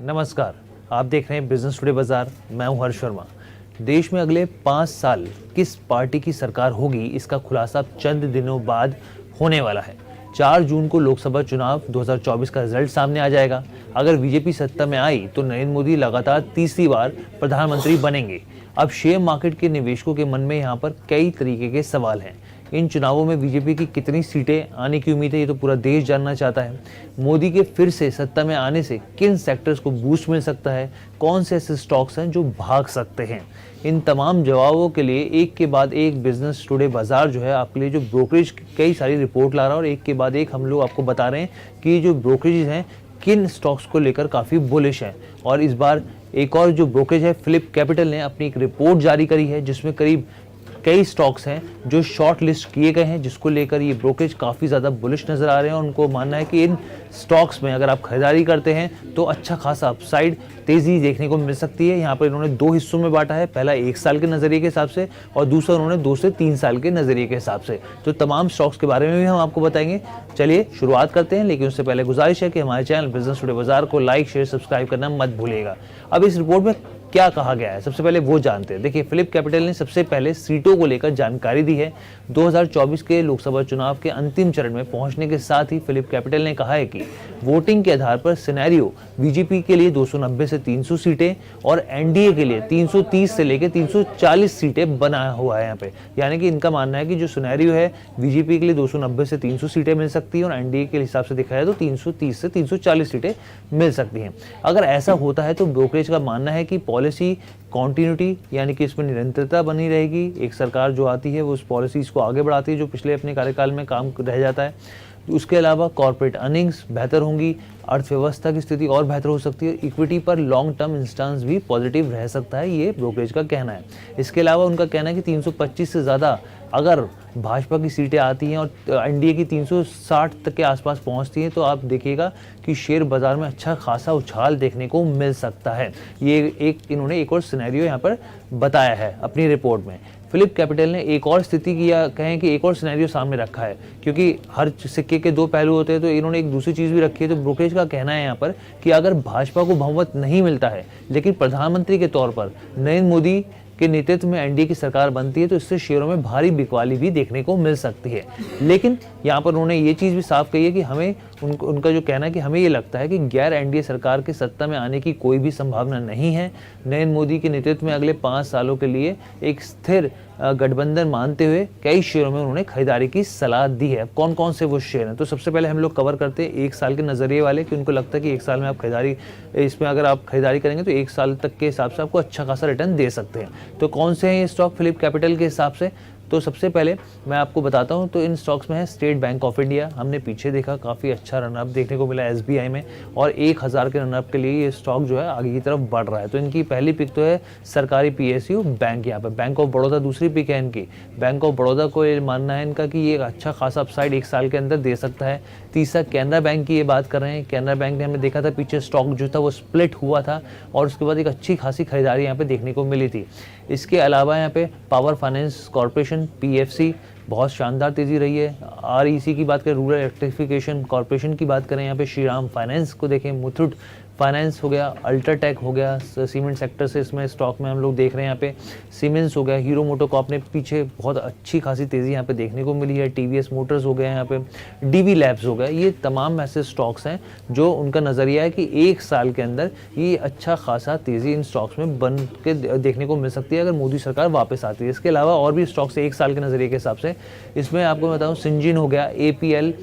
नमस्कार, आप देख रहे हैं बिजनेस टुडे बाजार। मैं हूं हर्ष शर्मा। देश में अगले 5 साल किस पार्टी की सरकार होगी, इसका खुलासा अब चंद दिनों बाद होने वाला है। 4 जून को लोकसभा चुनाव 2024 का रिजल्ट सामने आ जाएगा। अगर बीजेपी सत्ता में आई तो नरेंद्र मोदी लगातार तीसरी बार प्रधानमंत्री बनेंगे। अब शेयर मार्केट के निवेशकों के मन में यहाँ पर कई तरीके के सवाल हैं। इन चुनावों में बीजेपी की कितनी सीटें आने की उम्मीद है, ये तो पूरा देश जानना चाहता है। मोदी के फिर से सत्ता में आने से किन सेक्टर्स को बूस्ट मिल सकता है, कौन से ऐसे स्टॉक्स हैं जो भाग सकते हैं। इन तमाम जवाबों के लिए एक के बाद एक बिजनेस टुडे बाजार जो है आपके लिए जो ब्रोकरेज कई सारी रिपोर्ट ला रहा है और एक के बाद एक हम लोग आपको बता रहे हैं कि जो ब्रोकरेज हैं किन स्टॉक्स को लेकर काफ़ी बुलिश हैं। और इस बार एक और जो ब्रोकरेज है फिलिप कैपिटल ने अपनी एक रिपोर्ट जारी करी है जिसमें करीब कई स्टॉक्स हैं जो शॉर्ट लिस्ट किए गए हैं, जिसको लेकर ये ब्रोकरेज काफ़ी ज़्यादा बुलिश नज़र आ रहे हैं। और उनको मानना है कि इन स्टॉक्स में अगर आप खरीदारी करते हैं तो अच्छा खासा अपसाइड तेज़ी देखने को मिल सकती है। यहाँ पर इन्होंने 2 हिस्सों में बांटा है, पहला 1 साल के नज़रिए के हिसाब से और दूसरा उन्होंने 2 से 3 साल के नज़रिए के हिसाब से। तो तमाम स्टॉक्स के बारे में भी हम आपको बताएंगे। चलिए शुरुआत करते हैं, लेकिन उससे पहले गुजारिश है कि हमारे चैनल बिजनेस टुडे बाजार को लाइक शेयर सब्सक्राइब करना मत भूलिएगा। अब इस रिपोर्ट में क्या कहा गया है, सबसे पहले वो जानते हैं। देखिए, फिलिप कैपिटल ने सबसे पहले सीटों को लेकर जानकारी दी है। 2024 के लोकसभा चुनाव के अंतिम चरण में पहुंचने के साथ ही फिलिप कैपिटल ने कहा है कि वोटिंग के आधार पर सिनेरियो बीजेपी के लिए 290 से 300 सीटें और एनडीए के लिए 330 से लेकर 340 सीटें बना हुआ है यहाँ पे। यानी कि इनका मानना है कि जो सिनेरियो है बीजेपी के लिए 290 से 300 सीटें मिल सकती हैं और एनडीए के हिसाब से देखा जाए तो 330 से 340 सीटें मिल सकती हैं। अगर ऐसा होता है तो ब्रोकरेज का मानना है कि पॉलिसी कॉन्टिन्यूटी यानी कि इसमें निरंतरता बनी रहेगी। एक सरकार जो आती है वो उस पॉलिसीज़ को आगे बढ़ाती है जो पिछले अपने कार्यकाल में काम रह जाता है। उसके अलावा कॉर्पोरेट अर्निंग्स बेहतर होंगी, अर्थव्यवस्था की स्थिति और बेहतर हो सकती है, इक्विटी पर लॉन्ग टर्म इंस्टेंस भी पॉजिटिव रह सकता है, ये ब्रोकरेज का कहना है। इसके अलावा उनका कहना है कि 325 से ज़्यादा अगर भाजपा की सीटें आती हैं और एनडीए की 360 तक के आसपास पहुंचती हैं तो आप देखिएगा कि शेयर बाजार में अच्छा खासा उछाल देखने को मिल सकता है। ये इन्होंने एक और सिनेरियो यहाँ पर बताया है अपनी रिपोर्ट में। फिलिप कैपिटल ने एक और स्थिति की या कहें कि एक और सिनेरियो सामने रखा है, क्योंकि हर सिक्के के 2 पहलू होते हैं, तो इन्होंने एक दूसरी चीज़ भी रखी है। तो ब्रोकरेज का कहना है यहाँ पर कि अगर भाजपा को बहुमत नहीं मिलता है लेकिन प्रधानमंत्री के तौर पर नरेंद्र मोदी के नेतृत्व में एनडीए की सरकार बनती है तो इससे शेयरों में भारी बिकवाली भी देखने को मिल सकती है। लेकिन यहाँ पर उन्होंने ये चीज़ भी साफ कही है कि हमें उनका जो कहना है कि हमें ये लगता है कि गैर एनडीए सरकार के सत्ता में आने की कोई भी संभावना नहीं है। नरेंद्र मोदी के नेतृत्व में अगले 5 सालों के लिए एक स्थिर गठबंधन मानते हुए कई शेयरों में उन्होंने खरीदारी की सलाह दी है। कौन कौन से वो शेयर हैं, तो सबसे पहले हम लोग कवर करते हैं 1 साल के नज़रिए वाले, कि उनको लगता है कि 1 साल में आप इसमें अगर आप खरीदारी करेंगे तो 1 साल तक के हिसाब से आपको अच्छा खासा रिटर्न दे सकते हैं। तो कौन से हैं ये स्टॉक फिलिप कैपिटल के हिसाब से, तो सबसे पहले मैं आपको बताता हूं। तो इन स्टॉक्स में है स्टेट बैंक ऑफ इंडिया। हमने पीछे देखा काफ़ी अच्छा रनअप देखने को मिला एसबीआई में और 1000 के रनअप के लिए ये स्टॉक जो है आगे की तरफ बढ़ रहा है। तो इनकी पहली पिक तो है सरकारी पीएसयू बैंक। यहाँ पे बैंक ऑफ बड़ौदा दूसरी पिक है इनकी। बैंक ऑफ बड़ौदा को ये मानना है इनका कि ये अच्छा खासा अपसाइड 1 साल के अंदर दे सकता है। तीसरा कैनरा बैंक की ये बात कर रहे हैं। कैनरा बैंक ने हमने देखा था पीछे स्टॉक जो था वो स्प्लिट हुआ था और उसके बाद एक अच्छी खासी खरीदारी यहाँ पे देखने को मिली थी। इसके अलावा यहाँ पे पावर फाइनेंस कॉर्पोरेशन पीएफसी बहुत शानदार तेज़ी रही है। आरईसी की बात करें, रूरल इलेक्ट्रिफिकेशन कॉर्पोरेशन की बात करें, यहाँ पे श्रीराम फाइनेंस को देखें, मुथूट फाइनेंस हो गया, अल्ट्राटेक हो गया, सीमेंट सेक्टर से इसमें स्टॉक में हम लोग देख रहे हैं। यहाँ पे सीमेंस हो गया, हीरो मोटोकॉर्प ने पीछे बहुत अच्छी खासी तेज़ी यहाँ पे देखने को मिली है। टीवीएस मोटर्स हो गया, यहाँ पे डीवी लैब्स हो गया। ये तमाम ऐसे स्टॉक्स हैं जो उनका नज़रिया है कि 1 साल के अंदर ये अच्छा खासा तेज़ी इन स्टॉक्स में बन के देखने को मिल सकती है अगर मोदी सरकार वापस आती है। इसके अलावा और भी स्टॉक्स 1 साल के नज़रिए के हिसाब से इसमें आपको बताऊँ सिंजिन हो गया, एपीएल,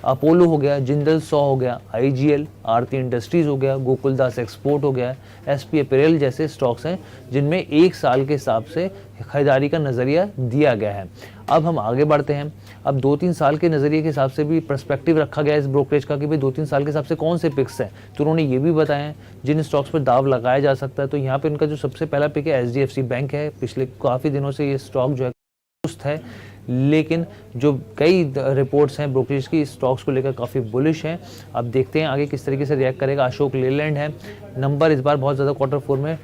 अपोलो हो गया, जिंदल 100 हो गया, आईजीएल, आरती इंडस्ट्रीज़ हो गया, गोकुलदास एक्सपोर्ट हो गया, एसपी अपैरेल जैसे स्टॉक्स हैं जिनमें 1 साल के हिसाब से खरीदारी का नज़रिया दिया गया है। अब हम आगे बढ़ते हैं। अब 2-3 साल के नज़रिए के हिसाब से भी पर्सपेक्टिव रखा गया है इस ब्रोकरेज का कि भाई 2-3 साल के हिसाब से कौन से पिक्स हैं, तो उन्होंने ये भी बताया है जिन स्टॉक्स पर दाव लगाया जा सकता है। तो यहाँ पे इनका जो सबसे पहला पिक है एचडीएफसी बैंक है। पिछले काफ़ी दिनों से ये स्टॉक जो है सुस्त है, लेकिन जो कई रिपोर्ट्स हैं ब्रोकरेज की स्टॉक्स को लेकर काफ़ी बुलिश हैं। अब देखते हैं आगे किस तरीके से रिएक्ट करेगा। अशोक लेलैंड है, नंबर इस बार बहुत ज़्यादा Q4 में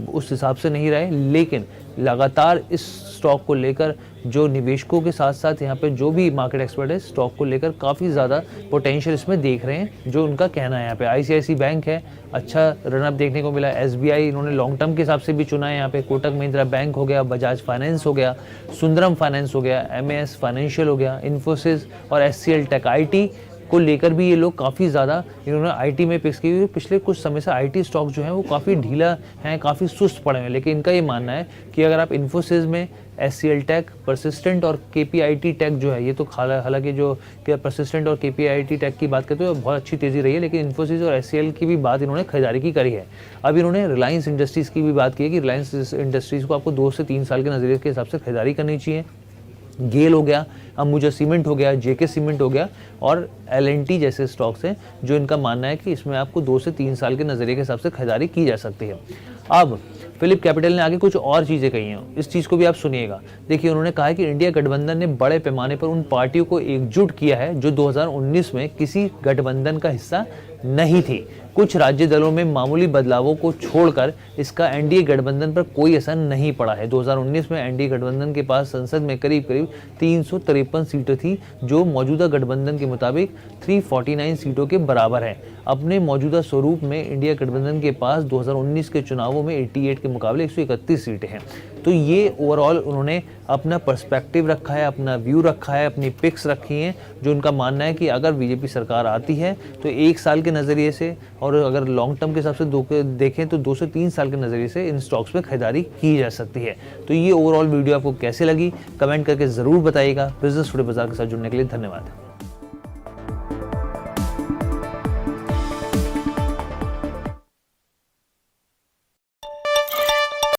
उस हिसाब से नहीं रहे, लेकिन लगातार इस स्टॉक को लेकर जो निवेशकों के साथ साथ यहाँ पे जो भी मार्केट एक्सपर्ट है स्टॉक को लेकर काफ़ी ज़्यादा पोटेंशियल इसमें देख रहे हैं, जो उनका कहना है। यहाँ पे ICICI बैंक है, अच्छा रनअप देखने को मिला। SBI इन्होंने लॉन्ग टर्म के हिसाब से भी चुना है। यहाँ पे कोटक महिंद्रा बैंक हो गया, बजाज फाइनेंस हो गया, सुंदरम फाइनेंस हो गया, MAS फाइनेंशियल हो गया, इन्फोसिस और SCL टेक IT को लेकर भी ये लोग काफ़ी ज़्यादा इन्होंने IT में पिक्स की हुई। पिछले कुछ समय से IT स्टॉक जो है वो काफ़ी ढीला है, काफ़ी सुस्त पड़े हैं, लेकिन इनका ये मानना है कि अगर आप इन्फोसिस में SCL टेक, परसिस्टेंट और KPIT टेक जो है, ये तो हालांकि जो परसिस्टेंट और KPIT टेक की बात करते हो बहुत अच्छी तेज़ी रही है, लेकिन इन्फोसिस और SCL की भी बात इन्होंने खरीदारी की करी है। अब इन्होंने रिलायंस इंडस्ट्रीज़ की भी बात की है कि रिलायंस इंडस्ट्रीज़ को आपको 2 से 3 साल के नज़रिए के हिसाब से खरीदारी करनी चाहिए। गेल हो गया, अंबुजा सीमेंट हो गया, JK सीमेंट हो गया और L&T जैसे स्टॉक्स हैं जो इनका मानना है कि इसमें आपको 2 से 3 साल के नज़रिए के हिसाब से खरीदारी की जा सकती है। अब फिलिप कैपिटल ने आगे कुछ और चीज़ें कही हैं, इस चीज़ को भी आप सुनिएगा। देखिए, उन्होंने कहा है कि इंडिया गठबंधन ने बड़े पैमाने पर उन पार्टियों को एकजुट किया है जो 2019 में किसी गठबंधन का हिस्सा नहीं थी। कुछ राज्य दलों में मामूली बदलावों को छोड़कर इसका NDA गठबंधन पर कोई असर नहीं पड़ा है। 2019 में NDA गठबंधन के पास संसद में करीब 353 सीटें थी, जो मौजूदा गठबंधन के मुताबिक 349 सीटों के बराबर है। अपने मौजूदा स्वरूप में इंडिया गठबंधन के पास 2019 के चुनावों में 88 के मुकाबले 131 सीटें हैं। तो ये ओवरऑल उन्होंने अपना पर्सपेक्टिव रखा है, अपना व्यू रखा है, अपनी पिक्स रखी हैं, जो उनका मानना है कि अगर BJP सरकार आती है तो 1 साल के नज़रिए से, और अगर लॉन्ग टर्म के हिसाब से देखें तो 2 से 3 साल के नज़रिए से इन स्टॉक्स में खरीदारी की जा सकती है। तो ये ओवरऑल वीडियो आपको कैसे लगी कमेंट करके ज़रूर बताइएगा। बिजनेस टुडे बाजार के साथ जुड़ने के लिए धन्यवाद।